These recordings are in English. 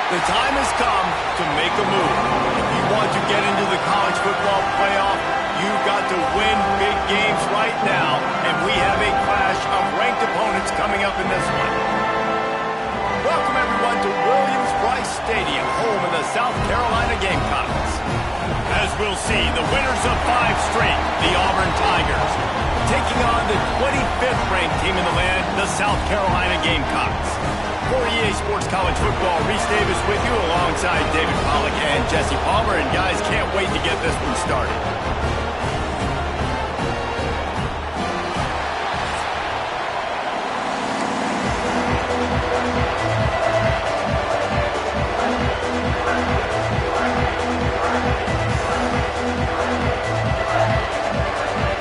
The time has come to make a move. If you want to get into the college football playoff, you've got to win big games right now, and we have a clash of ranked opponents coming up in this one. Welcome, everyone, to Williams-Brice Stadium, home of the South Carolina Gamecocks. As we'll see, the winners of 5 straight, the Auburn Tigers, taking on the 25th ranked team in the land, the South Carolina Gamecocks. For EA Sports College Football, Reese Davis with you alongside David Pollack and Jesse Palmer. And guys, can't wait to get this one started.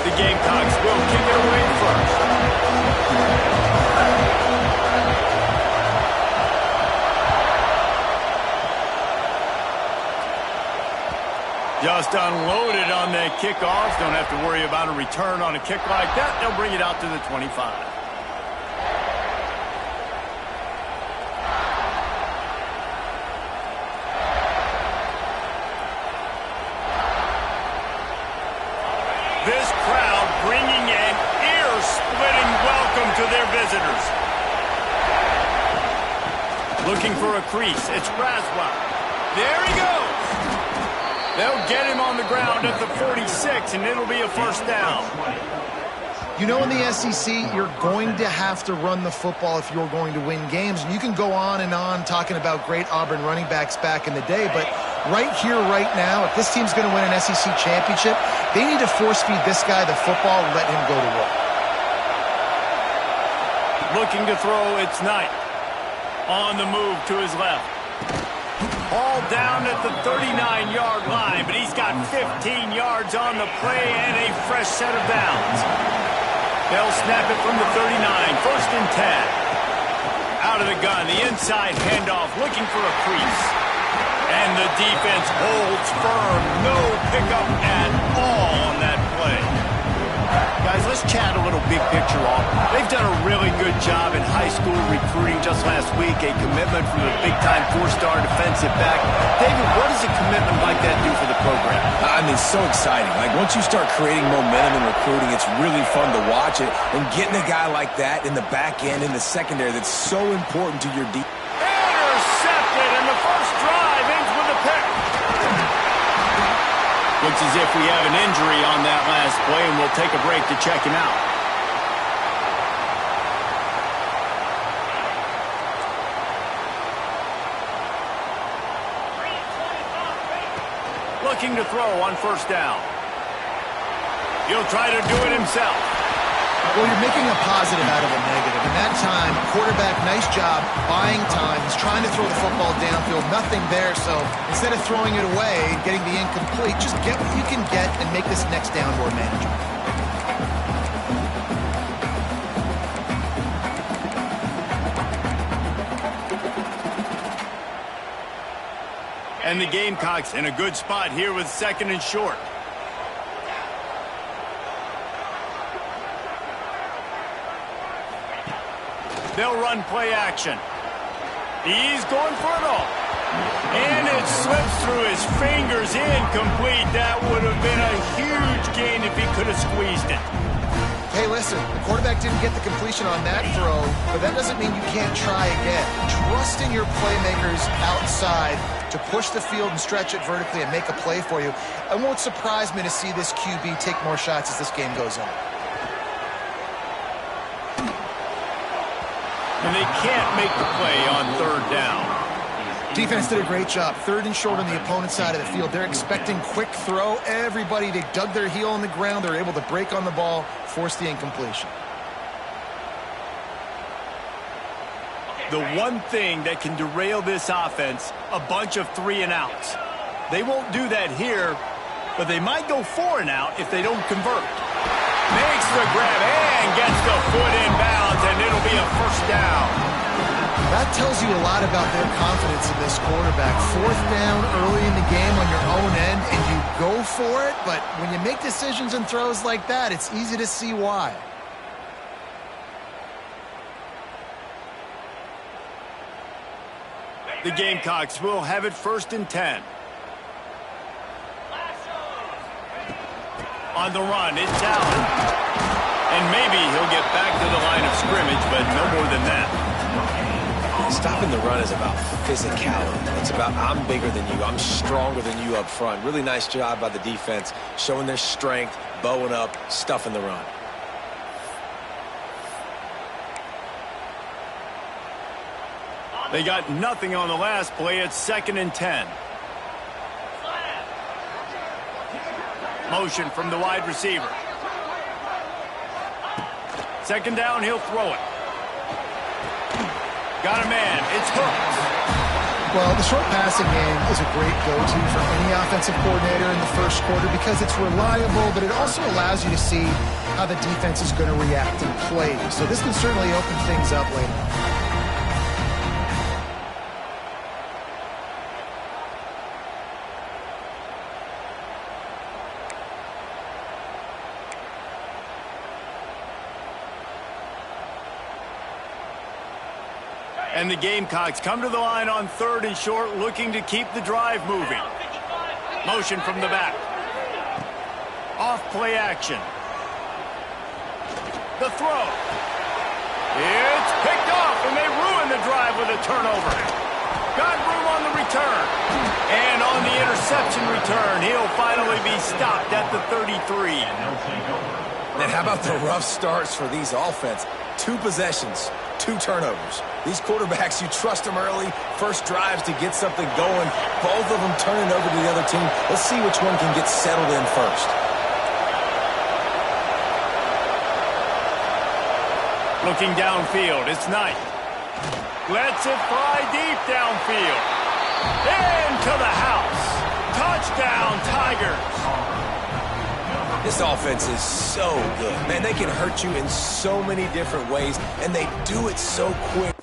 The Gamecocks will kick it away first. Just unloaded on the kickoff. Don't have to worry about a return on a kick like that. They'll bring it out to the 25. This crowd bringing an ear-splitting welcome to their visitors. Looking for a crease. It's Braswell. There he goes. They'll get him on the ground at the 46, and it'll be a first down. You know, in the SEC, you're going to have to run the football if you're going to win games. And you can go on and on talking about great Auburn running backs back in the day, but right here, right now, if this team's going to win an SEC championship, they need to force-feed this guy the football and let him go to work. Looking to throw, it's Knight. On the move to his left. Ball down at the 39-yard line, but he's got 15 yards on the play and a fresh set of downs. They'll snap it from the 39, first and 10. Out of the gun, the inside handoff, looking for a crease. And the defense holds firm, no pickup at all on that play. Guys, let's chat a little big picture off. They've done a really good job in high school recruiting just last week, a commitment from the big-time 4-star defensive back. David, what does a commitment like that do for the program? I mean, so exciting. Like, once you start creating momentum in recruiting, it's really fun to watch it. And getting a guy like that in the back end, in the secondary, that's so important to your defense. Intercepted, and the first drive ends with a pick. Looks as if we have an injury on that last play, and we'll take a break to check him out. Looking to throw on first down. He'll try to do it himself. Well, you're making a positive out of a negative. In that time, quarterback, nice job buying time. He's trying to throw the football downfield. Nothing there, so instead of throwing it away and getting the incomplete, just get what you can get and make this next down more manageable. And the Gamecocks in a good spot here with second and short. They'll run play action. He's going for it all. And it slips through his fingers, incomplete. That would have been a huge gain if he could have squeezed it. Hey, listen, the quarterback didn't get the completion on that throw, but that doesn't mean you can't try again. Trust in your playmakers outside to push the field and stretch it vertically and make a play for you. It won't surprise me to see this QB take more shots as this game goes on. And they can't make the play on third down. Defense did a great job. Third and short on the opponent's side of the field. They're expecting quick throw. Everybody, they dug their heel on the ground. They're able to break on the ball, force the incompletion. The one thing that can derail this offense, a bunch of 3-and-outs. They won't do that here, but they might go 4-and-out if they don't convert. Makes the grab and gets the foot in bounds, and it'll be a first down. That tells you a lot about their confidence in this quarterback. Fourth down early in the game on your own end, and you go for it, but when you make decisions and throws like that, it's easy to see why. The Gamecocks will have it 1st and 10. On the run, it's Allen. And maybe he'll get back to the line of scrimmage, but no more than that. Stopping the run is about physicality. It's about I'm bigger than you, I'm stronger than you up front. Really nice job by the defense, showing their strength, bowing up, stuffing the run. They got nothing on the last play. It's 2nd and 10. Motion from the wide receiver. 2nd down, he'll throw it. Got a man. It's hooked. Well, the short passing game is a great go-to for any offensive coordinator in the first quarter because it's reliable, but it also allows you to see how the defense is going to react in plays. So this can certainly open things up later on. And the Gamecocks come to the line on 3rd and short, looking to keep the drive moving. Motion from the back. Off play action. The throw. It's picked off, and they ruin the drive with a turnover. Got room on the return. And on the interception return, he'll finally be stopped at the 33. Man, how about the rough starts for these offense? 2 possessions, 2 turnovers. These quarterbacks, you trust them early, first drives to get something going. Both of them turning over to the other team. Let's see which one can get settled in first. Looking downfield, it's Knight. Lets it fly deep downfield. Into the house. Touchdown, Tigers. This offense is so good. Man, they can hurt you in so many different ways, and they do it so quick.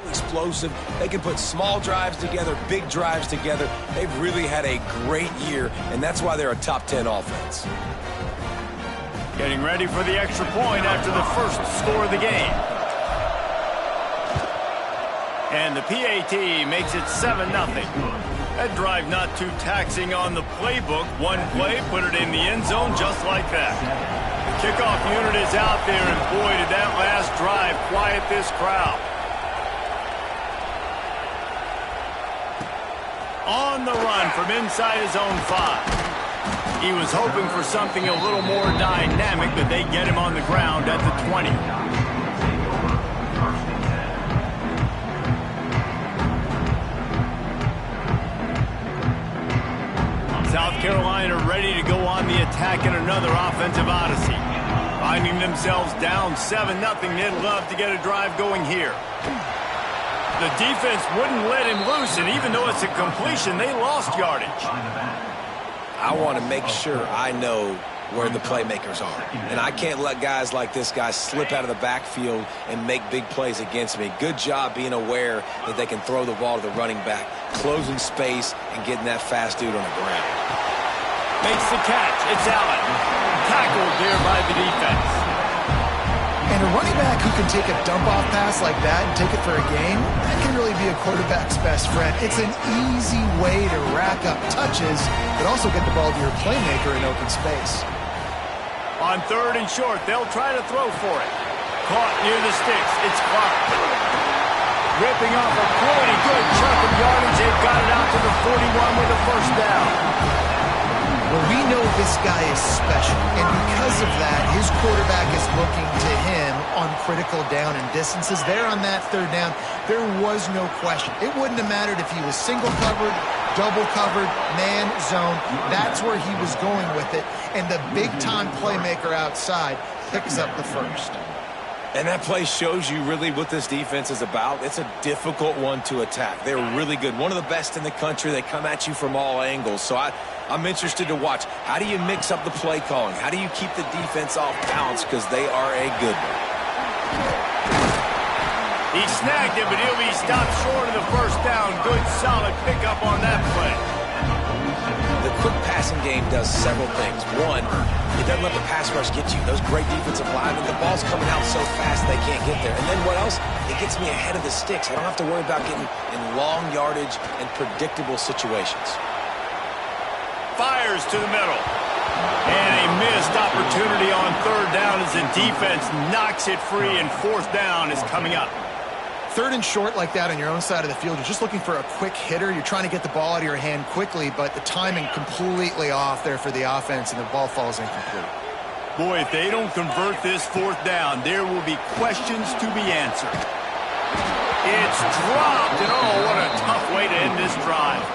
Explosive. They can put small drives together, big drives together. They've really had a great year, and that's why they're a top 10 offense. Getting ready for the extra point after the first score of the game. And the PAT makes it 7-0. That drive not too taxing on the playbook. One play, put it in the end zone just like that. The kickoff unit is out there, and boy, did that last drive quiet this crowd. On the run from inside his own 5. He was hoping for something a little more dynamic, but they get him on the ground at the 20. South Carolina ready to go on the attack in another offensive odyssey. Finding themselves down 7-0, they'd love to get a drive going here. The defense wouldn't let him loose, and even though it's a completion, they lost yardage. I want to make sure I know where the playmakers are. And I can't let guys like this guy slip out of the backfield and make big plays against me. Good job being aware that they can throw the ball to the running back, closing space, and getting that fast dude on the ground. Makes the catch. It's Allen. Tackled there by the defense. And a running back who can take a dump-off pass like that and take it for a gain, that can really be a quarterback's best friend. It's an easy way to rack up touches, but also get the ball to your playmaker in open space. On 3rd and short, they'll try to throw for it. Caught near the sticks. It's Clark. Ripping off a pretty good chunk of yardage. They've got it out to the 41 with a first down. Well, we know this guy is special, and because of that, his quarterback is looking to him on critical down and distances. There on that third down, there was no question. It wouldn't have mattered if he was single covered, double covered, man, zone. That's where he was going with it, and the big-time playmaker outside picks up the first. And that play shows you really what this defense is about. It's a difficult one to attack. They're really good. One of the best in the country. They come at you from all angles. So I'm interested to watch. How do you mix up the play calling? How do you keep the defense off balance? Because they are a good one. He snagged it, but he'll be stopped short of the first down. Good, solid pickup on that play. The quick passing game does several things. One, it doesn't let the pass rush get you. Those great defensive linemen, the ball's coming out so fast they can't get there. And then what else? It gets me ahead of the sticks. I don't have to worry about getting in long yardage and predictable situations. Fires to the middle. And a missed opportunity on third down as the defense knocks it free, and fourth down is coming up. Third and short like that on your own side of the field, you're just looking for a quick hitter. You're trying to get the ball out of your hand quickly, but the timing completely off there for the offense, and the ball falls incomplete. Boy, if they don't convert this fourth down, there will be questions to be answered. It's dropped, and oh, what a tough way to end this drive.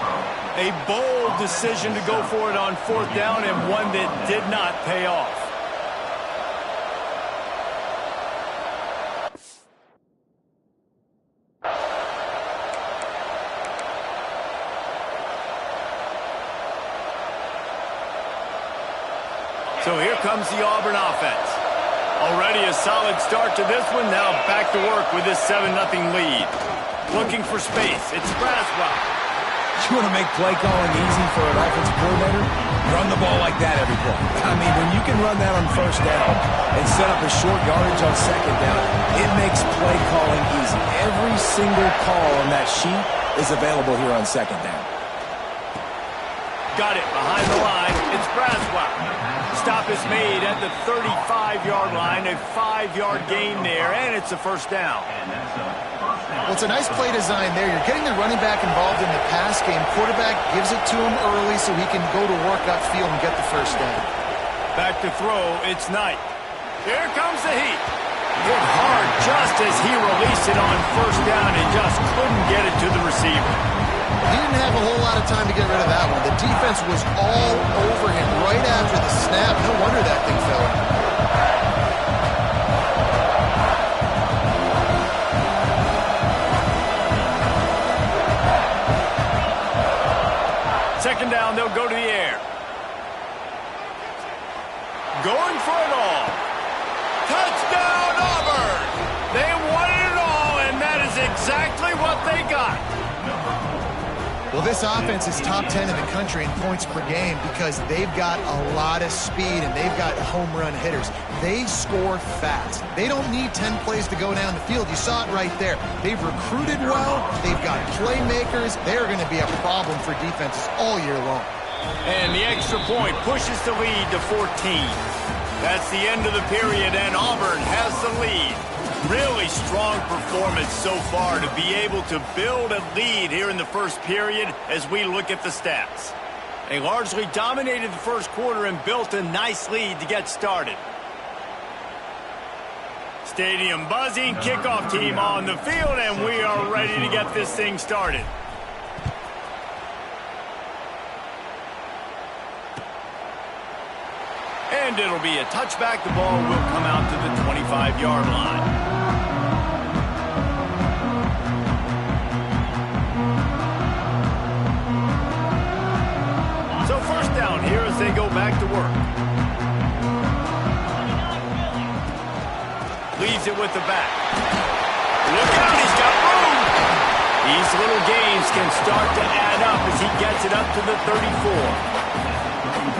A bold decision to go for it on fourth down, and one that did not pay off. So here comes the Auburn offense. Already a solid start to this one. Now back to work with this 7-0 lead. Looking for space. It's Braswell. You want to make play calling easy for an offensive coordinator? Run the ball like that every play. I mean, when you can run that on first down and set up a short yardage on second down, it makes play calling easy. Every single call on that sheet is available here on second down. Got it behind the line. It's Braswell. Stop is made at the 35-yard line. A 5-yard gain there, and it's a first down. Well, it's a nice play design there. You're getting the running back involved in the pass game. Quarterback gives it to him early so he can go to work upfield and get the first down. Back to throw. It's Knight. Here comes the heat. Hit hard just as he released it on first down and just couldn't get it to the receiver. He didn't have a whole lot of time to get rid of that one. The defense was all over him right after the snap. No wonder that thing fell out. Second down, they'll go to the air. Going for it all. Touchdown, Auburn! They wanted it all, and that is exactly what they got. Well, this offense is top 10 in the country in points per game because they've got a lot of speed and they've got home run hitters. They score fast. They don't need 10 plays to go down the field. You saw it right there. They've recruited well. They've got playmakers. They're going to be a problem for defenses all year long. And the extra point pushes the lead to 14. That's the end of the period, and Auburn has the lead. Really strong performance so far to be able to build a lead here in the first period as we look at the stats. They largely dominated the first quarter and built a nice lead to get started. Stadium buzzing, kickoff team on the field, and we are ready to get this thing started. And it'll be a touchback. The ball will come out to the 25-yard line. So first down here as they go back to work. Leaves it with the back. Look out, he's got room. These little gains can start to add up as he gets it up to the 34.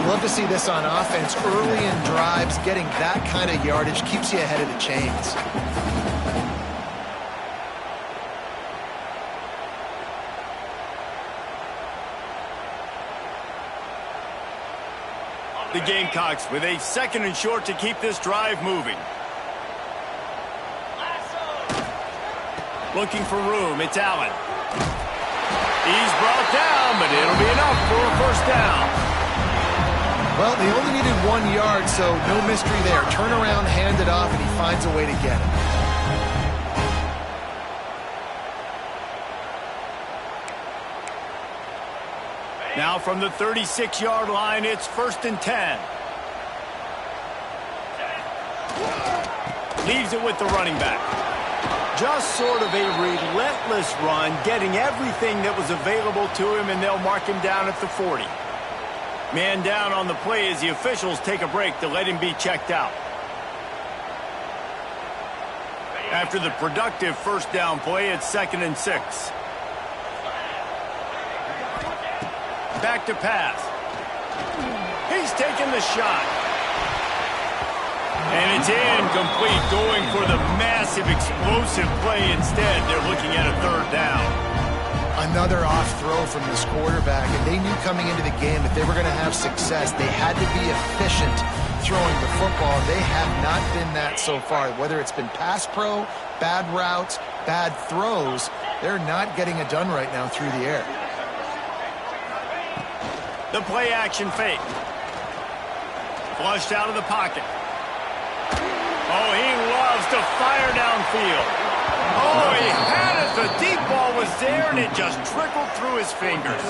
Love to see this on offense. Early in drives, getting that kind of yardage keeps you ahead of the chains. The Gamecocks with a second and short to keep this drive moving. Looking for room, it's Allen. He's brought down, but it'll be enough for a first down. Well, they only needed 1 yard, so no mystery there. Turn around, hand it off, and he finds a way to get it. Now from the 36-yard line, it's 1st and 10. Leaves it with the running back. Just sort of a relentless run, getting everything that was available to him, and they'll mark him down at the 40. Man down on the play as the officials take a break to let him be checked out. After the productive first down play, it's 2nd and 6. Back to pass. He's taking the shot. And it's incomplete, going for the massive explosive play instead. They're looking at a 3rd down. Another off throw from this quarterback, and they knew coming into the game if they were going to have success, they had to be efficient throwing the football. They have not been that so far. Whether it's been pass pro, bad routes, bad throws, they're not getting it done right now through the air. The play action fake. Flushed out of the pocket. Oh, he loves to fire downfield. Oh, he had it. The deep ball was there, and it just trickled through his fingers.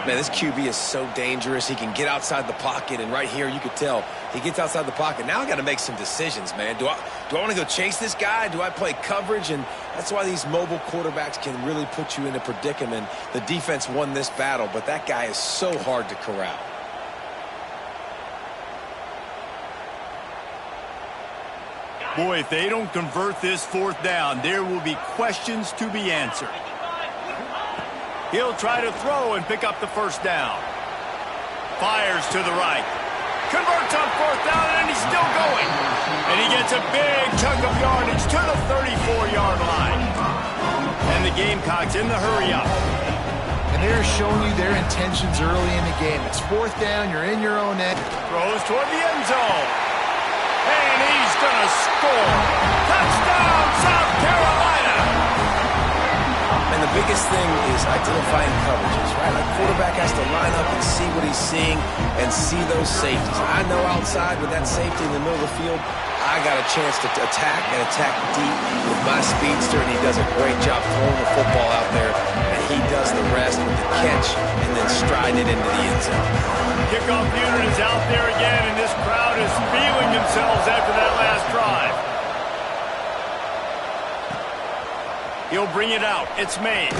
Man, this QB is so dangerous. He can get outside the pocket, and right here you could tell he gets outside the pocket. Now I got to make some decisions, man. Do I want to go chase this guy? Do I play coverage? And that's why these mobile quarterbacks can really put you in a predicament. The defense won this battle, but that guy is so hard to corral. Boy, if they don't convert this 4th down, there will be questions to be answered. He'll try to throw and pick up the 1st down. Fires to the right. Converts on 4th down, and he's still going. And he gets a big chunk of yardage to the 34-yard line. And the Gamecocks in the hurry up. And they're showing you their intentions early in the game. It's 4th down, you're in your own end. Throws toward the end zone. And he's going to score. Touchdown, South Carolina. And the biggest thing is identifying coverages, right? Like quarterback has to line up and see what he's seeing and see those safeties. I know outside with that safety in the middle of the field, I got a chance to attack and attack deep with my speedster, and he does a great job throwing the football out there, and he does the rest with the catch and then stride it into the end zone. Kickoff unit is out there again, and this crowd is feeling themselves after that last drive. He'll bring it out. It's Mays.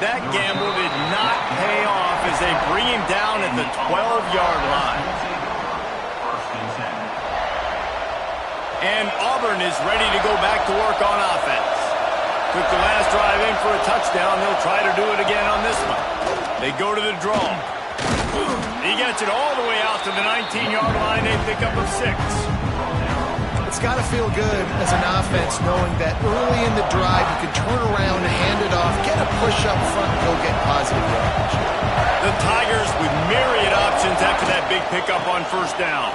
That gamble did not pay off as they bring him down at the 12-yard line. And Auburn is ready to go back to work on offense. Took the last drive in for a touchdown. They'll try to do it again on this one. They go to the draw. He gets it all the way out to the 19-yard line. They pick up a 6. It's got to feel good as an offense knowing that early in the drive you can turn around, hand it off, get a push up front, and go get positive yardage. The Tigers with myriad options after that big pickup on 1st down.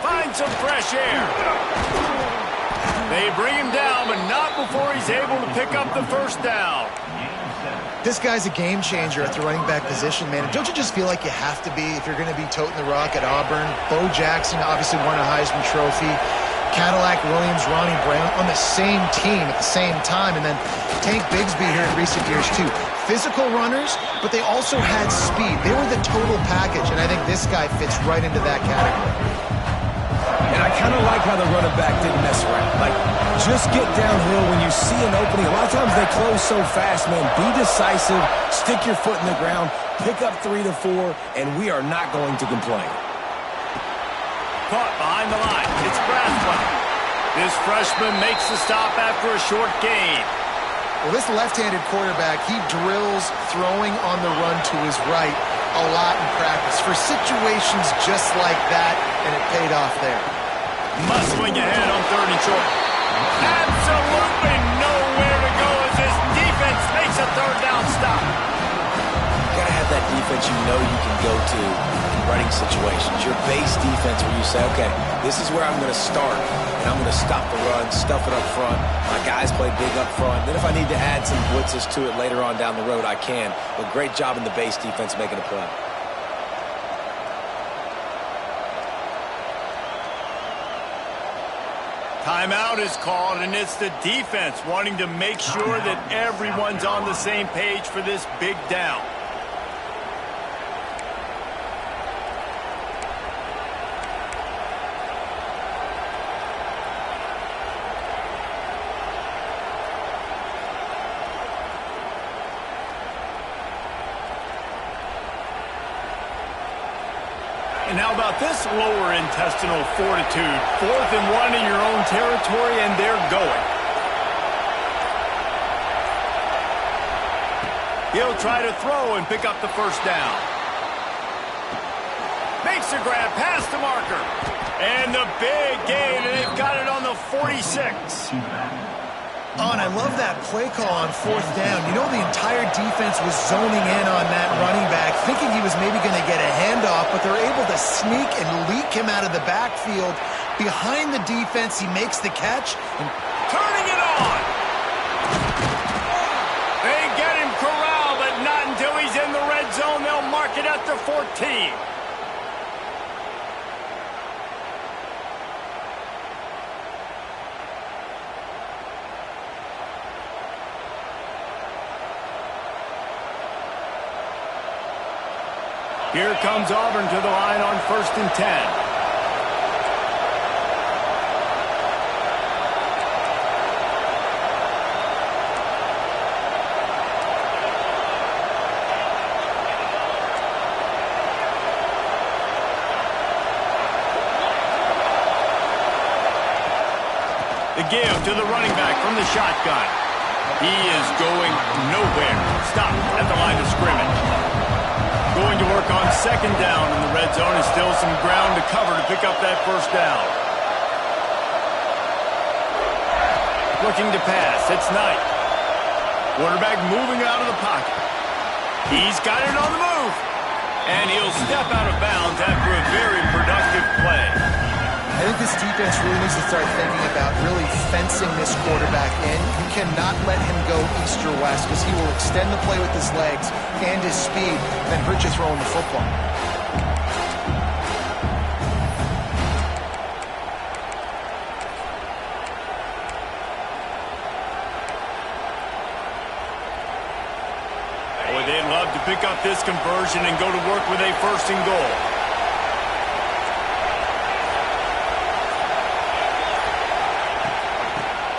Find some fresh air. They bring him down, but not before he's able to pick up the 1st down. This guy's a game changer at the running back position, man. Don't you just feel like you have to be if you're going to be toting the rock at Auburn? Bo Jackson obviously won a Heisman Trophy. Cadillac Williams, Ronnie Brown on the same team at the same time. And then Tank Bigsby here in recent years, too. Physical runners, but they also had speed. They were the total package, and I think this guy fits right into that category. And I kind of like how the running back didn't mess around. Like, just get downhill when you see an opening. A lot of times they close so fast, man. Be decisive, stick your foot in the ground, pick up 3 to 4, and we are not going to complain. Caught behind the line. It's Bradford. This freshman makes the stop after a short gain. Well, this left-handed quarterback, he drills throwing on the run to his right a lot in practice for situations just like that, and it paid off there. Muscling ahead on 3rd and short. Absolutely nowhere to go as this defense makes a 3rd down stop. You got to have that defense you know you can go to in running situations. Your base defense where you say, okay, this is where I'm going to start, and I'm going to stop the run, stuff it up front. My guys play big up front. Then if I need to add some blitzes to it later on down the road, I can. But great job in the base defense making a play. Timeout is called, and it's the defense wanting to make sure that everyone's on the same page for this big down. And how about this lower intestinal fortitude? 4th and 1 in your own territory, and they're going. He'll try to throw and pick up the first down. Makes a grab past the marker. And the big gain, and they've got it on the 46. Oh, and I love that play call on 4th down. You know, the entire defense was zoning in on that running back, thinking he was maybe going to get a handoff, but they're able to sneak and leak him out of the backfield. Behind the defense, he makes the catch. And turning it on! They get him corralled, but not until he's in the red zone. They'll mark it at the 14. Here comes Auburn to the line on 1st and 10. The give to the running back from the shotgun. He is going nowhere. Stopped at the line of scrimmage. Going to work on 2nd down in the red zone, and still some ground to cover to pick up that first down. Looking to pass. It's Knight. Quarterback moving out of the pocket. He's got it on the move. And he'll step out of bounds after a very productive play. I think this defense really needs to start thinking about really fencing this quarterback in. You cannot let him go east or west because he will extend the play with his legs and his speed and then hurt you throwing the football. Boy, they'd love to pick up this conversion and go to work with a 1st and goal.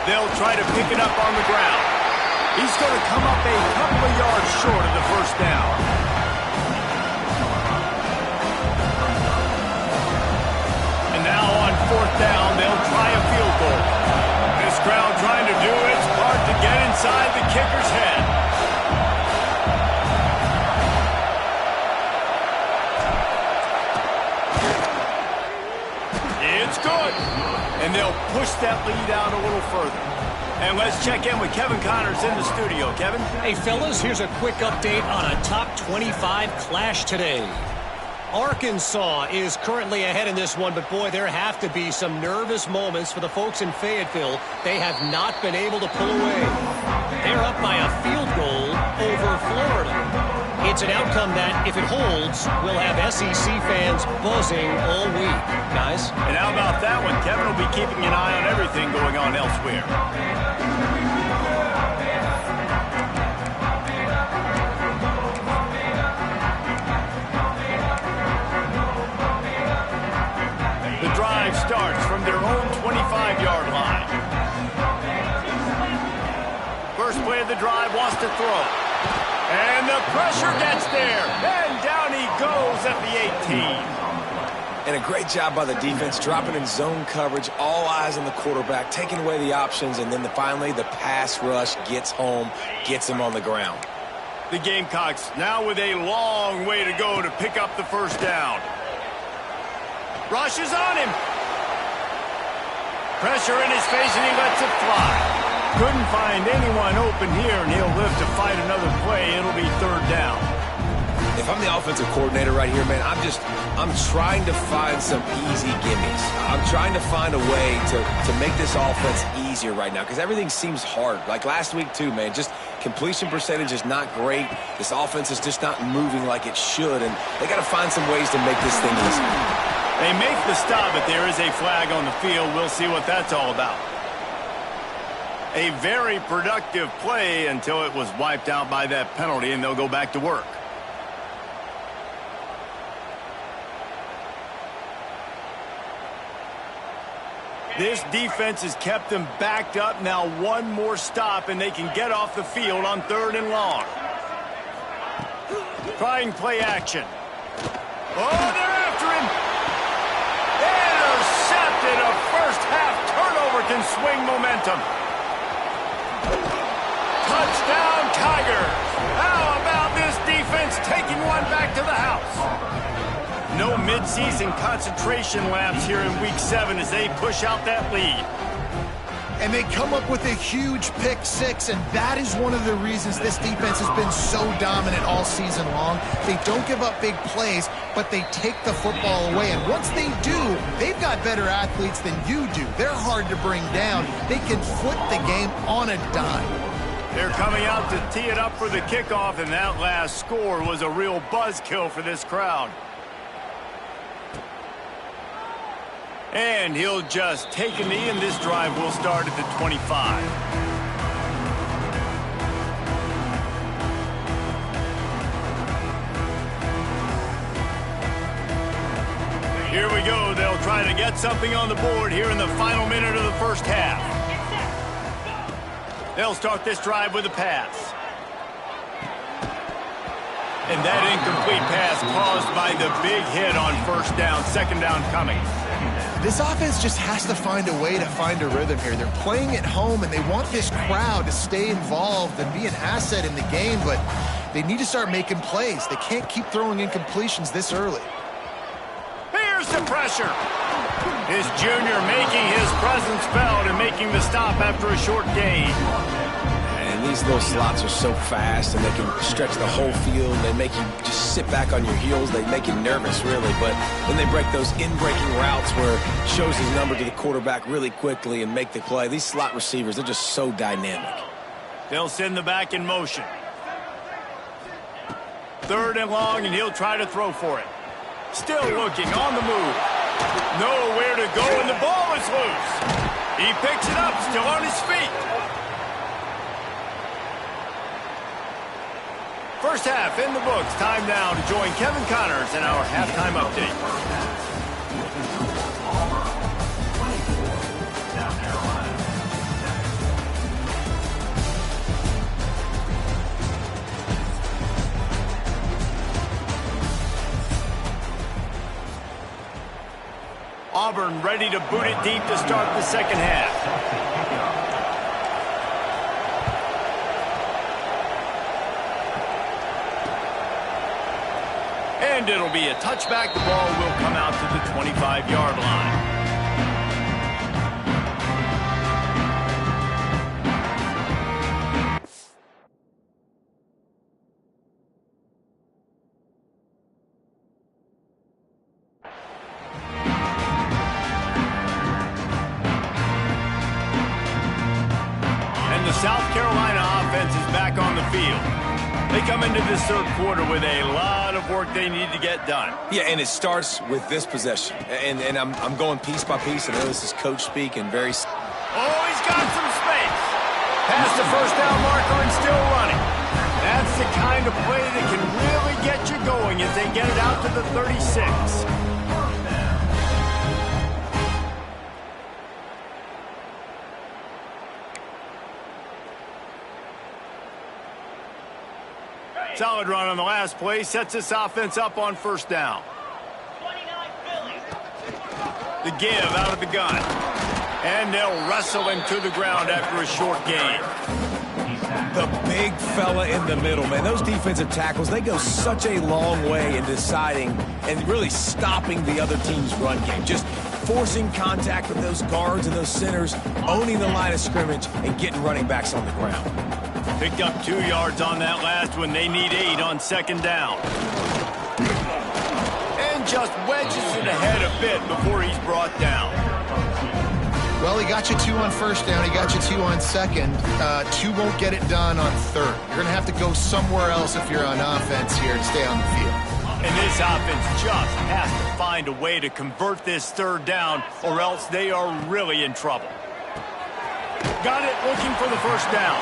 They'll try to pick it up on the ground. He's going to come up a couple of yards short of the first down. And now on 4th down, they'll try a field goal. This crowd trying to do its part to get inside the kicker's head. It's good. And they'll push that lead out a little further. And let's check in with Kevin Connors in the studio. Kevin? Hey, fellas, here's a quick update on a top 25 clash today. Arkansas is currently ahead in this one, but boy, there have to be some nervous moments for the folks in Fayetteville. They have not been able to pull away. They're up by a field goal over Florida. It's an outcome that, if it holds, will have SEC fans buzzing all week. Guys? And how about that one? Kevin will be keeping an eye on everything going on elsewhere. The drive starts from their own 25-yard line. First play of the drive, wants to throw. And the pressure gets there. And down he goes at the 18. And a great job by the defense, dropping in zone coverage, all eyes on the quarterback, taking away the options, and then finally the pass rush gets home, gets him on the ground. The Gamecocks now with a long way to go to pick up the first down. Rush is on him. Pressure in his face, and he lets it fly. Couldn't find anyone open here, and he'll live to fight another play. It'll be 3rd down. If I'm the offensive coordinator right here, man, I'm trying to find some easy gimmies. I'm trying to find a way to make this offense easier right now because everything seems hard. Like last week, too, man, just completion percentage is not great. This offense is just not moving like it should, and they got to find some ways to make this thing easy. They make the stop, but there is a flag on the field. We'll see what that's all about. A very productive play until it was wiped out by that penalty, and they'll go back to work. This defense has kept them backed up. Now one more stop, and they can get off the field on 3rd and long. Trying play action. Oh, they're after him. Intercepted. A first-half turnover can swing momentum. Touchdown, Tigers. How about this defense taking one back to the house? No midseason concentration laps here in Week 7 as they push out that lead. And they come up with a huge pick 6, and that is one of the reasons this defense has been so dominant all season long. They don't give up big plays, but they take the football away. And once they do, they've got better athletes than you do. They're hard to bring down. They can flip the game on a dime. They're coming out to tee it up for the kickoff, and that last score was a real buzzkill for this crowd. And he'll just take a knee, and this drive will start at the 25. Here we go. They'll try to get something on the board here in the final minute of the first half. They'll start this drive with a pass. And that incomplete pass caused by the big hit on first down, second down coming. This offense just has to find a way to find a rhythm here. They're playing at home, and they want this crowd to stay involved and be an asset in the game, but they need to start making plays. They can't keep throwing incompletions this early. Here's the pressure. His junior making his presence felt and making the stop after a short gain. And these little slots are so fast, and they can stretch the whole field. They make you just sit back on your heels. They make you nervous, really. But then they break those in-breaking routes where it shows his number to the quarterback really quickly and make the play. These slot receivers, they're just so dynamic. They'll send the back in motion. 3rd and long, and he'll try to throw for it. Still looking on the move. Nowhere to go, and the ball is loose. He picks it up, still on his feet. First half in the books. Time now to join Kevin Connors in our halftime update. Auburn ready to boot it deep to start the second half. And it'll be a touchback. The ball will come out to the 25-yard line. And the South Carolina offense is back on the field. They come into this third quarter with a lot of work they need to get done. Yeah, and it starts with this possession. And I'm going piece by piece. I know this is coach speak and very... Oh, he's got some space. Past the first down marker and still running. That's the kind of play that can really get you going as they get it out to the 36. Solid run on the last play. Sets this offense up on first down. The give out of the gun. And they'll wrestle him to the ground after a short gain. The big fella in the middle, man. Those defensive tackles, they go such a long way in deciding and really stopping the other team's run game. Just forcing contact with those guards and those centers, owning the line of scrimmage, and getting running backs on the ground. Picked up 2 yards on that last one. They need 8 on second down. And just wedges it ahead a bit before he's brought down. Well, he got you 2 on first down. He got you 2 on second. 2 won't get it done on third. You're going to have to go somewhere else if you're on offense here to stay on the field. And this This offense just has to find a way to convert this third down, or else they are really in trouble. Got it, looking for the first down.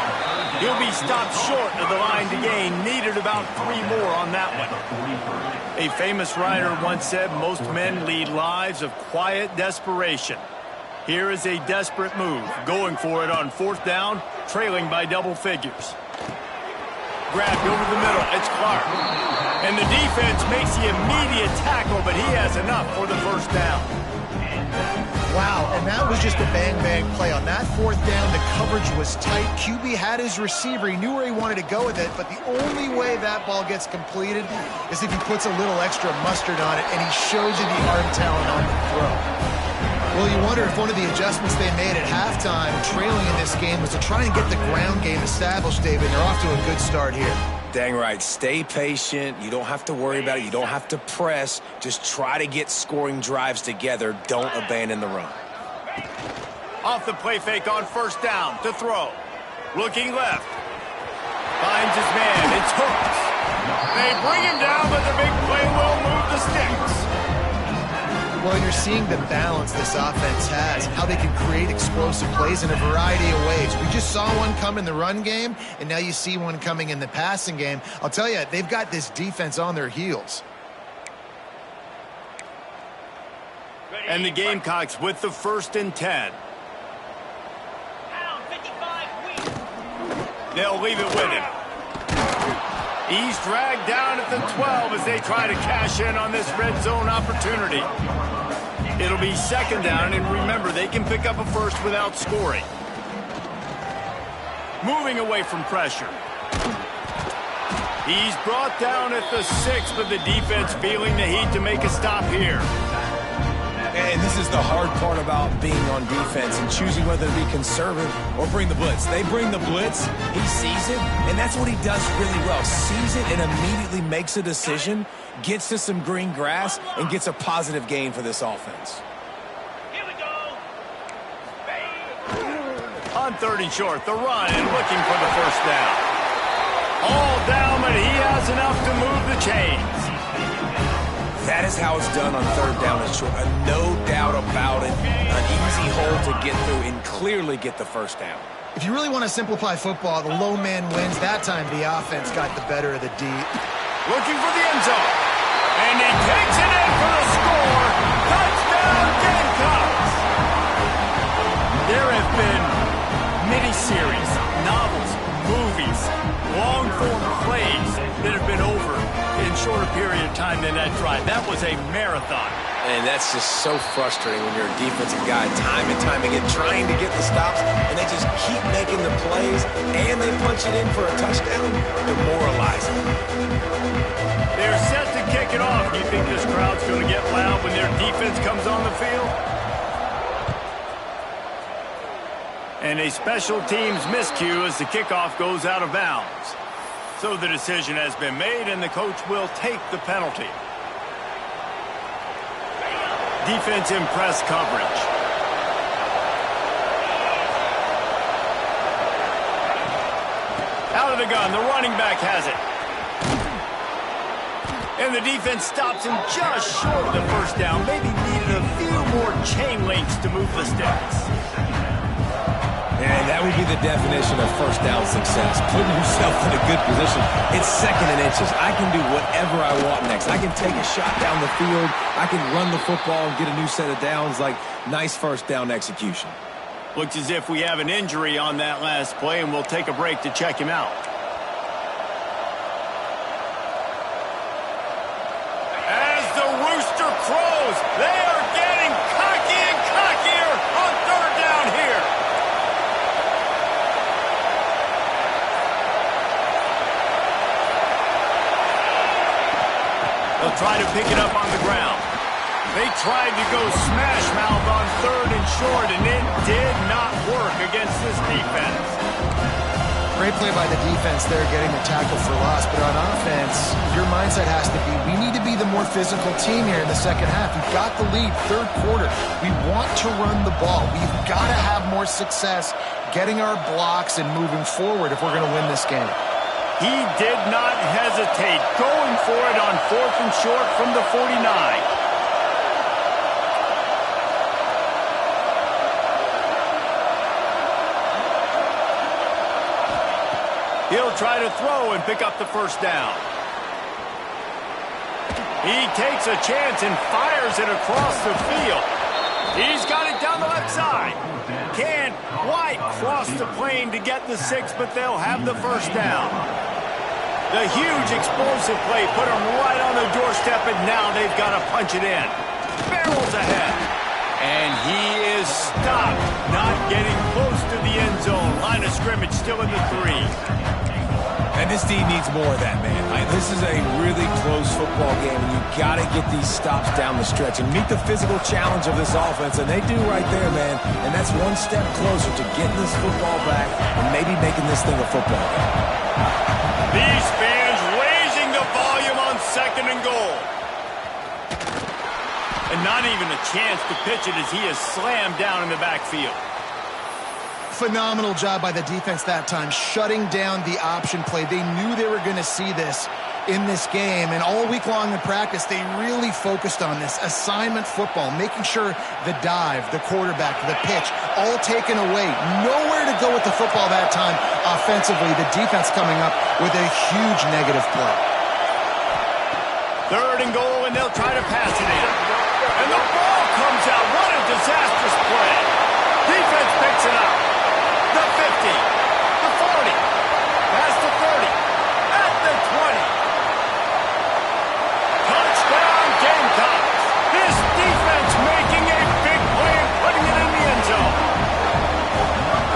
He'll be stopped short of the line to gain. Needed about 3 more on that one. A famous writer once said, most men lead lives of quiet desperation. Here is a desperate move, going for it on 4th down, trailing by double figures. Grabbed over the middle, it's Clark. And the defense makes the immediate tackle, but he has enough for the first down. Wow, and that was just a bang-bang play. On that 4th down, the coverage was tight. QB had his receiver. He knew where he wanted to go with it, but the only way that ball gets completed is if he puts a little extra mustard on it, and he shows you the arm talent on the throw. Well, you wonder if one of the adjustments they made at halftime, trailing in this game, was to try and get the ground game established, David. They're off to a good start here. Dang right. Stay patient. You don't have to worry about it. You don't have to press. Just try to get scoring drives together. Don't abandon the run. Off the play fake on 1st down to throw. Looking left. Finds his man. It's Hooks. They bring him down, but the big play will move the sticks. Well, you're seeing the balance this offense has, how they can create explosive plays in a variety of ways. We just saw one come in the run game, and now you see one coming in the passing game. I'll tell you, they've got this defense on their heels. And the Gamecocks with the 1st and 10. They'll leave it with him. He's dragged down at the 12 as they try to cash in on this red zone opportunity. It'll be 2nd down, and remember, they can pick up a first without scoring. Moving away from pressure. He's brought down at the 6, but the defense feeling the heat to make a stop here. And this is the hard part about being on defense and choosing whether to be conservative or bring the blitz. They bring the blitz, he sees it, and that's what he does really well. Sees it and immediately makes a decision, gets to some green grass, and gets a positive gain for this offense. Here we go. On 3rd and short, the run and looking for the first down. All down, but he has enough to move the chains. That is how it's done on 3rd down and short. No doubt about it. An easy hole to get through and clearly get the first down. If you really want to simplify football, the low man wins. That time the offense got the better of the D. Looking for the end zone. And he takes it in for the score. Touchdown, Gamecocks! There have been miniseries, novels, movies, long-form plays that have been over in shorter period of time than that drive. That was a marathon. And that's just so frustrating when you're a defensive guy, time and time again, trying to get the stops, and they just keep making the plays, and they punch it in for a touchdown. Demoralizing. They're set to kick it off. Do you think this crowd's going to get loud when their defense comes on the field? And a special teams miscue as the kickoff goes out of bounds. So the decision has been made, and the coach will take the penalty. Defense in press coverage. Out of the gun, the running back has it. And the defense stops him just short of the first down. Maybe needed a few more chain links to move the sticks. And that would be the definition of first down success. Putting yourself in a good position. It's 2nd and inches. I can do whatever I want next. I can take a shot down the field. I can run the football and get a new set of downs. Like, nice first down execution. Looks as if we have an injury on that last play, and we'll take a break to check him out. As the rooster crows, they are getting cocky and cockier on 3rd down here. They'll try to pick it up on the ground. They tried to go smash mouth on 3rd and short, and it did not work against this defense. Great play by the defense there, getting the tackle for loss. But on offense, your mindset has to be, we need to be the more physical team here in the 2nd half. We've got the lead, 3rd quarter. We want to run the ball. We've got to have more success getting our blocks and moving forward if we're going to win this game. He did not hesitate, going for it on 4th and short from the 49. He'll try to throw and pick up the first down. He takes a chance and fires it across the field. He's got it down the left side. Can't quite cross the plane to get the 6, but they'll have the first down. The huge explosive play put him right on the doorstep, and now they've got to punch it in. Barrels ahead. And he is stopped, not getting close to the end zone. Line of scrimmage still in the 3. And this D needs more of that, man. This is a really close football game, and you've got to get these stops down the stretch and meet the physical challenge of this offense, and they do right there, man. And that's one step closer to getting this football back and maybe making this thing a football game. These fans raising the volume on 2nd and goal. And not even a chance to pitch it as he is slammed down in the backfield. Phenomenal job by the defense that time, shutting down the option play. They knew they were going to see this in this game, and all week long in practice, they really focused on this assignment football, making sure the dive, the quarterback, the pitch, all taken away. Nowhere to go with the football that time offensively. The defense coming up with a huge negative play. 3rd and goal, and they'll try to pass it in. And the ball comes out. What a disastrous play. Defense picks it up. The 50, the 40, past the 30, at the 20. Touchdown Gamecocks. This defense making a big play and putting it in the end zone.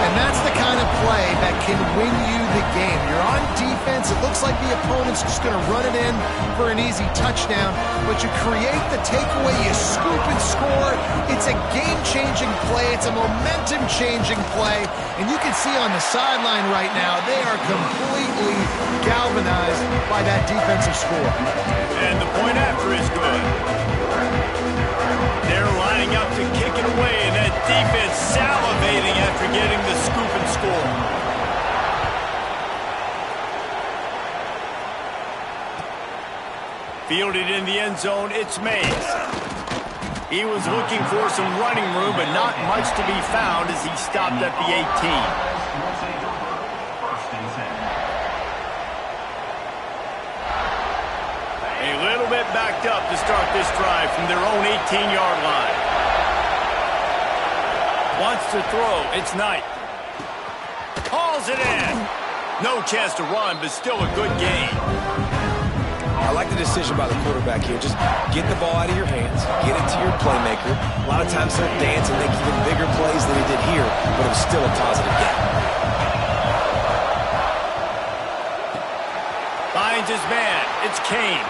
And that's the kind of play that can win you the game. You're on defense. It looks like the opponent's just going to run it in for an easy touchdown, but you create the takeaway, you scoop and score. It's a game-changing play. It's a momentum-changing play. And you can see on the sideline right now, they are completely galvanized by that defensive score. And the point after is good. They're lining up to kick it away, and that defense salivating after getting the scoop and score. Fielded in the end zone, it's Mays. He was looking for some running room, but not much to be found as he stopped at the 18. A little bit backed up to start this drive from their own 18-yard line. Wants to throw, it's Knight. Hauls it in. No chance to run, but still a good gain. I like the decision by the quarterback here. Just get the ball out of your hands, get it to your playmaker. A lot of times he'll dance and make even bigger plays than he did here, but it was still a positive gain. Finds his man. It's Kane.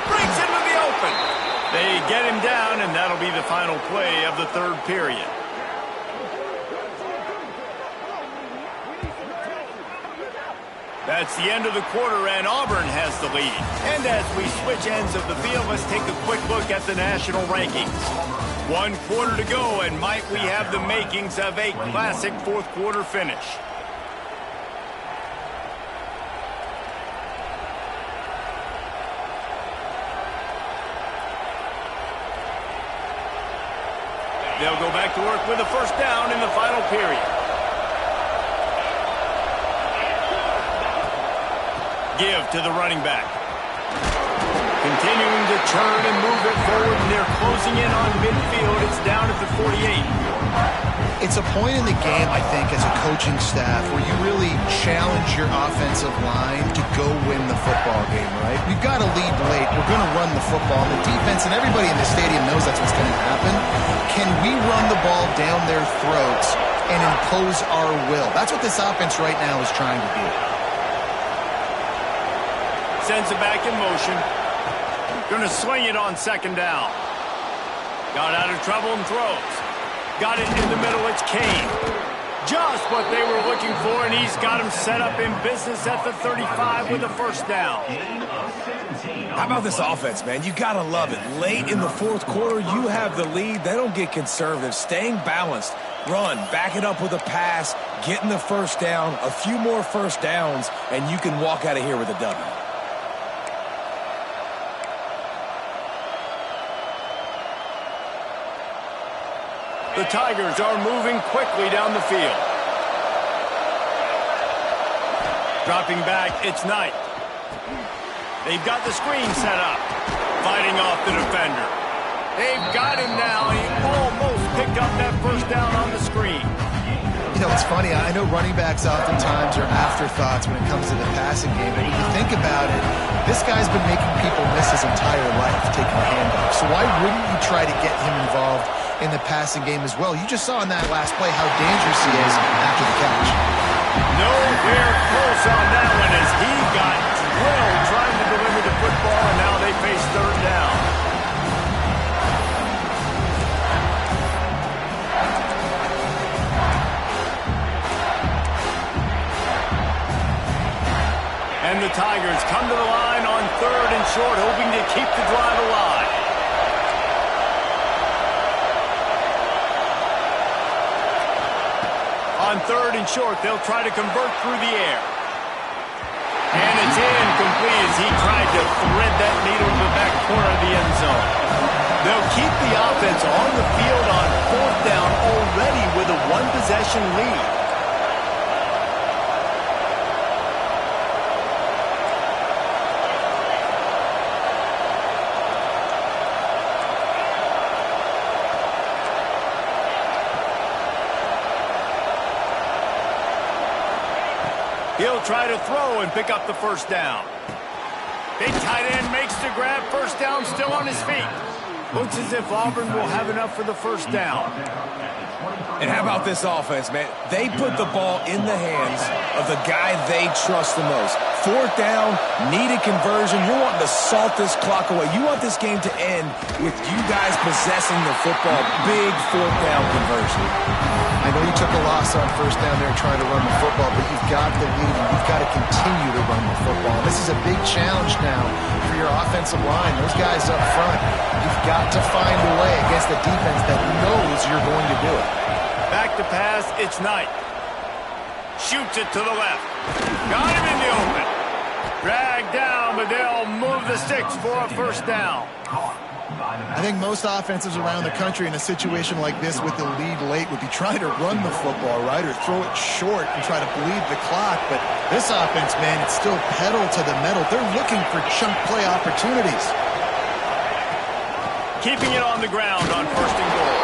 Brings him to the open. They get him down, and that'll be the final play of the 3rd period. That's the end of the quarter, and Auburn has the lead. And as we switch ends of the field, let's take a quick look at the national rankings. 1 quarter to go, and might we have the makings of a classic 4th quarter finish. They'll go back to work with a first down in the final period. Give to the running back. Continuing to turn and move it forward, and they're closing in on midfield. It's down at the 48. It's a point in the game, I think, as a coaching staff where you really challenge your offensive line to go win the football game, right? We've got to lead late. We're going to run the football. The defense and everybody in the stadium knows that's what's going to happen. Can we run the ball down their throats and impose our will? That's what this offense right now is trying to do. Sends it back in motion. Going to swing it on 2nd down. Got out of trouble and throws. Got it in the middle. It's Kane. Just what they were looking for, and he's got him set up in business at the 35 with a first down. How about this offense, man? You got to love it. Late in the 4th quarter, you have the lead. They don't get conservative. Staying balanced. Run. Back it up with a pass. getting the first down, a few more first downs, and you can walk out of here with a W. The Tigers are moving quickly down the field. Dropping back, it's Knight. They've got the screen set up. Fighting off the defender. They've got him now. He almost picked up that first down on the screen. You know, it's funny. I know running backs oftentimes are afterthoughts when it comes to the passing game. But when you think about it, this guy's been making people miss his entire life taking a handoff. So why wouldn't you try to get him involved in the passing game as well? You just saw in that last play how dangerous he is after the catch. Nowhere close on that one as he got drilled trying to deliver the football, and now they face third down. And the Tigers come to the line on third and short, hoping to keep the drive alive. On third and short, they'll try to convert through the air. And it's incomplete as he tried to thread that needle to the back corner of the end zone. They'll keep the offense on the field on fourth down already with a one-possession lead. He'll try to throw and pick up the first down. Big tight end makes the grab. First down, still on his feet. Looks as if Auburn will have enough for the first down. And how about this offense, man? They put the ball in the hands of the guy they trust the most. Fourth down, needed conversion. You're wanting to salt this clock away. You want this game to end with you guys possessing the football. Big fourth down conversion. I know you took a loss on first down there trying to run the football, but you've got the lead and you've got to continue to run the football. This is a big challenge now for your offensive line. Those guys up front, you've got to find a way against the defense that knows you're going to do it. Back to pass, it's Knight. Shoots it to the left. Got him in the open. Dragged down, but they'll move the sticks for a first down. I think most offenses around the country in a situation like this with the lead late would be trying to run the football, right, or throw it short and try to bleed the clock. But this offense, man, it's still pedal to the metal. They're looking for chunk play opportunities. Keeping it on the ground on first and goal.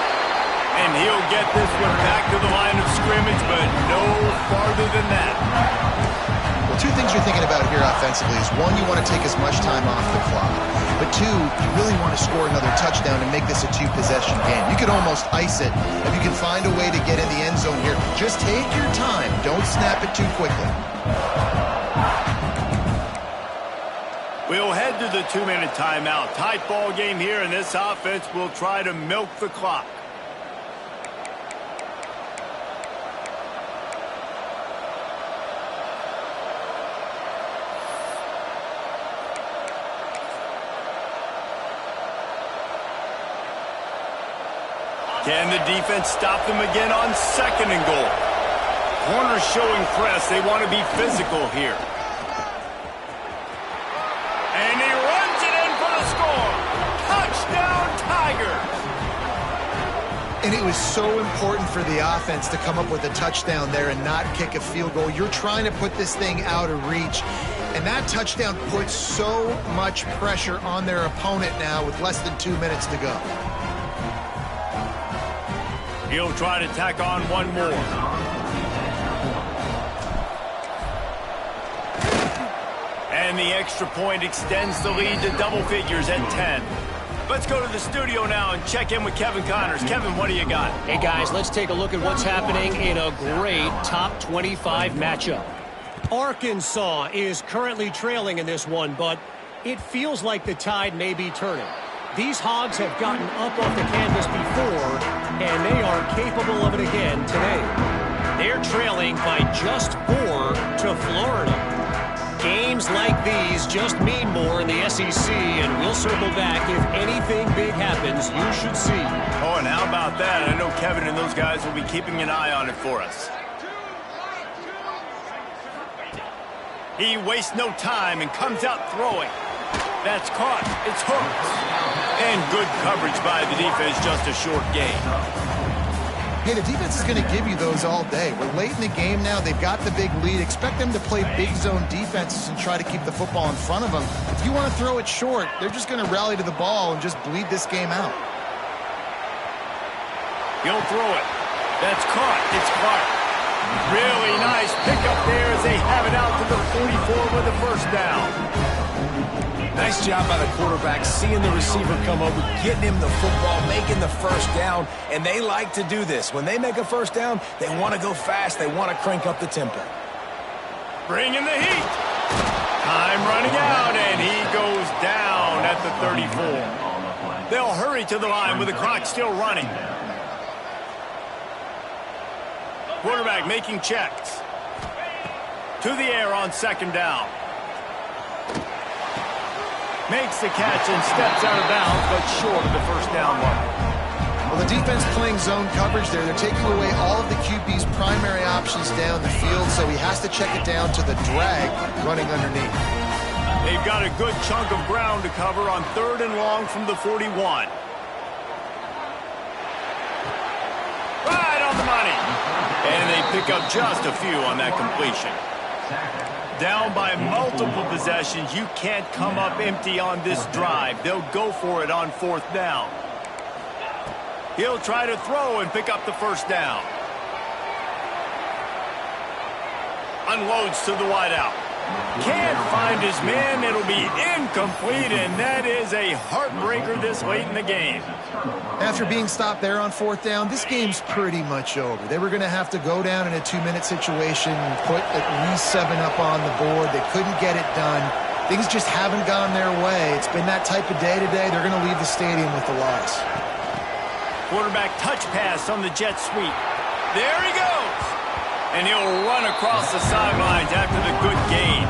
And he'll get this one back to the line of scrimmage, but no farther than that. Well, two things you're thinking about here offensively is, one, you want to take as much time off the clock. But two, you really want to score another touchdown and make this a two-possession game. You could almost ice it if you can find a way to get in the end zone here. Just take your time. Don't snap it too quickly. We'll head to the 2-minute timeout. Tight ball game here, and this offense will try to milk the clock. Can the defense stop them again on second and goal? Corners showing press. They want to be physical here. And he runs it in for the score. Touchdown, Tigers. And it was so important for the offense to come up with a touchdown there and not kick a field goal. You're trying to put this thing out of reach. And that touchdown puts so much pressure on their opponent now with less than 2 minutes to go. He'll try to tack on one more. And the extra point extends the lead to double figures at 10. Let's go to the studio now and check in with Kevin Connors. Kevin, what do you got? Hey, guys, let's take a look at what's happening in a great top 25 matchup. Arkansas is currently trailing in this one, but it feels like the tide may be turning. These Hogs have gotten up off the canvas before, and they are capable of it again today. They're trailing by just 4 to Florida. Games like these just mean more in the SEC, and we'll circle back. If anything big happens, you should see. Oh, and how about that? I know Kevin and those guys will be keeping an eye on it for us. He wastes no time and comes out throwing. That's caught. It's hooked. And good coverage by the defense, just a short gain. Hey, the defense is going to give you those all day. We're late in the game now. They've got the big lead. Expect them to play big zone defenses and try to keep the football in front of them. If you want to throw it short, they're just going to rally to the ball and just bleed this game out. He'll throw it. That's caught. It's Clark. Really nice pickup there as they have it out to the 44 with a first down. Nice job by the quarterback, seeing the receiver come over, getting him the football, making the first down, and they like to do this. When they make a first down, they want to go fast. They want to crank up the tempo. Bring in the heat. Time running out, and he goes down at the 34. They'll hurry to the line with the clock still running. Quarterback making checks. To the air on second down. Makes the catch and steps out of bounds, but short of the first down mark. Well, the defense playing zone coverage there. They're taking away all of the QB's primary options down the field, so he has to check it down to the drag running underneath. They've got a good chunk of ground to cover on 3rd and long from the 41. Right on the money. And they pick up just a few on that completion. Down by multiple possessions, you can't come up empty on this drive. They'll go for it on 4th down. He'll try to throw and pick up the first down. Unloads to the wideout. Can't find his man. It'll be incomplete, and that is a heartbreaker this late in the game. After being stopped there on 4th down, this game's pretty much over. They were going to have to go down in a 2-minute situation and put at least 7 up on the board. They couldn't get it done. Things just haven't gone their way. It's been that type of day today. They're going to leave the stadium with the loss. Quarterback touch pass on the jet sweep. There he goes. And he'll run across the sidelines after the good gain.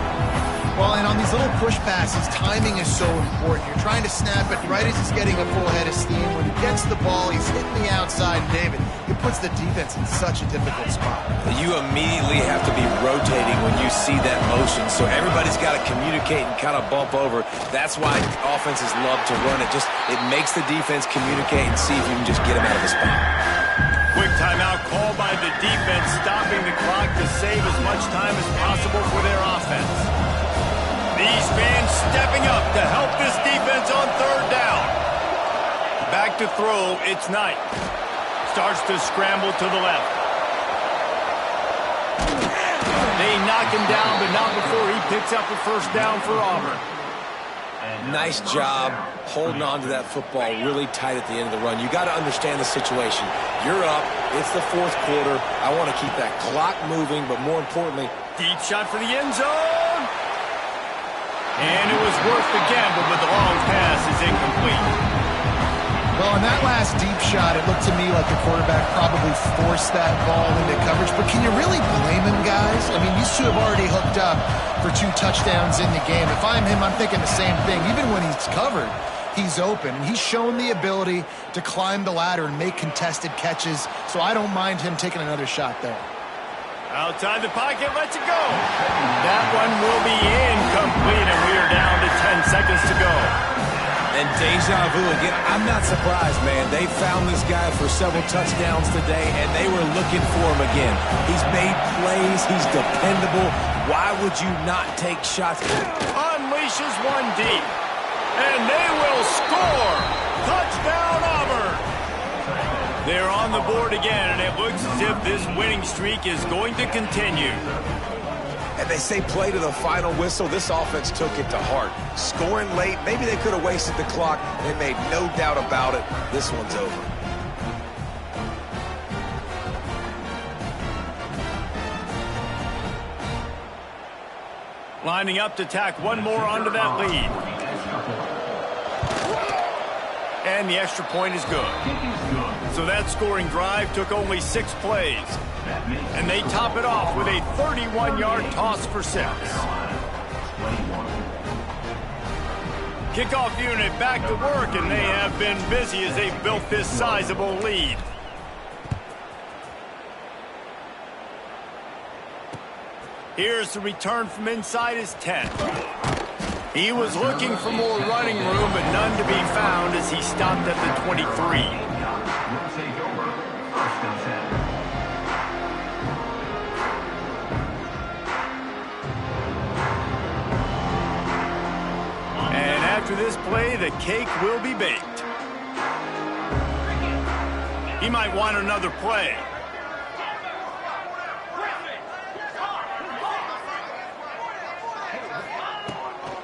Well, and on these little push passes, timing is so important. You're trying to snap it right as he's getting a full head of steam. When he gets the ball, he's hitting the outside, David. It puts the defense in such a difficult spot. You immediately have to be rotating when you see that motion, so everybody's got to communicate and kind of bump over. That's why offenses love to run it. It makes the defense communicate and see if you can just get him out of the spot. Quick timeout called by the defense, stopping the clock to save as much time as possible for their offense. These fans stepping up to help this defense on 3rd down. Back to throw, it's Knight. Starts to scramble to the left. They knock him down, but not before he picks up a first down for Auburn. Nice job holding on to that football really tight at the end of the run. You got to understand the situation. You're up. It's the 4th quarter. I want to keep that clock moving, but more importantly, deep shot for the end zone. And it was worth the gamble, but the long pass is incomplete. Well, in that last deep shot, it looked to me like the quarterback probably forced that ball into coverage. But can you really blame him, guys? I mean, these two have already hooked up for 2 touchdowns in the game. If I'm him, I'm thinking the same thing. Even when he's covered, he's open. And he's shown the ability to climb the ladder and make contested catches. So I don't mind him taking another shot there. Outside the pocket, lets it go. That one will be incomplete, and we are down to 10 seconds to go. And deja vu again. I'm not surprised, man. They found this guy for several touchdowns today, and they were looking for him again. He's made plays. He's dependable. Why would you not take shots? Unleashes one deep, and they will score. Touchdown, Auburn. They're on the board again, and it looks as if this winning streak is going to continue. And they say play to the final whistle. This offense took it to heart. Scoring late, maybe they could have wasted the clock. They made no doubt about it. This one's over. Lining up to tack one more onto that lead. And the extra point is good. So that scoring drive took only 6 plays. And they top it off with a 31-yard toss for 6. Kickoff unit back to work, and they have been busy as they've built this sizable lead. Here's the return from inside his 10. He was looking for more running room, but none to be found as he stopped at the 23. And after this play, the cake will be baked. He might want another play.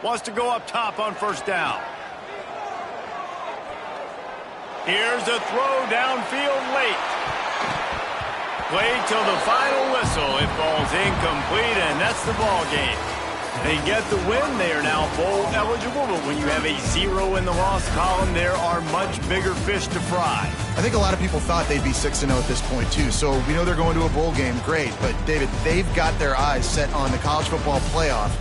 Wants to go up top on first down. Here's a throw downfield late. Played till the final whistle. It falls incomplete, and that's the ball game. They get the win. They are now bowl eligible, but when you have a 0 in the loss column, there are much bigger fish to fry. I think a lot of people thought they'd be 6-0 at this point, too. So we know they're going to a bowl game. Great. But, David, they've got their eyes set on the college football playoff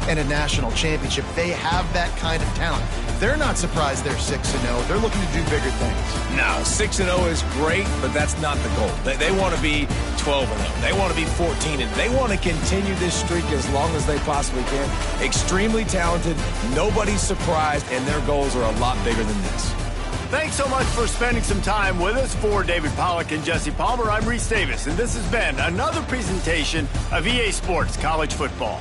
and a national championship. They have that kind of talent. They're not surprised they're 6-0. They're looking to do bigger things. No, 6-0 is great, but that's not the goal. They want to be 12-0. They want to be 14-0. They want to continue this streak as long as they possibly can. Extremely talented. Nobody's surprised, and their goals are a lot bigger than this. Thanks so much for spending some time with us. For David Pollack and Jesse Palmer, I'm Reese Davis, and this has been another presentation of EA Sports College Football.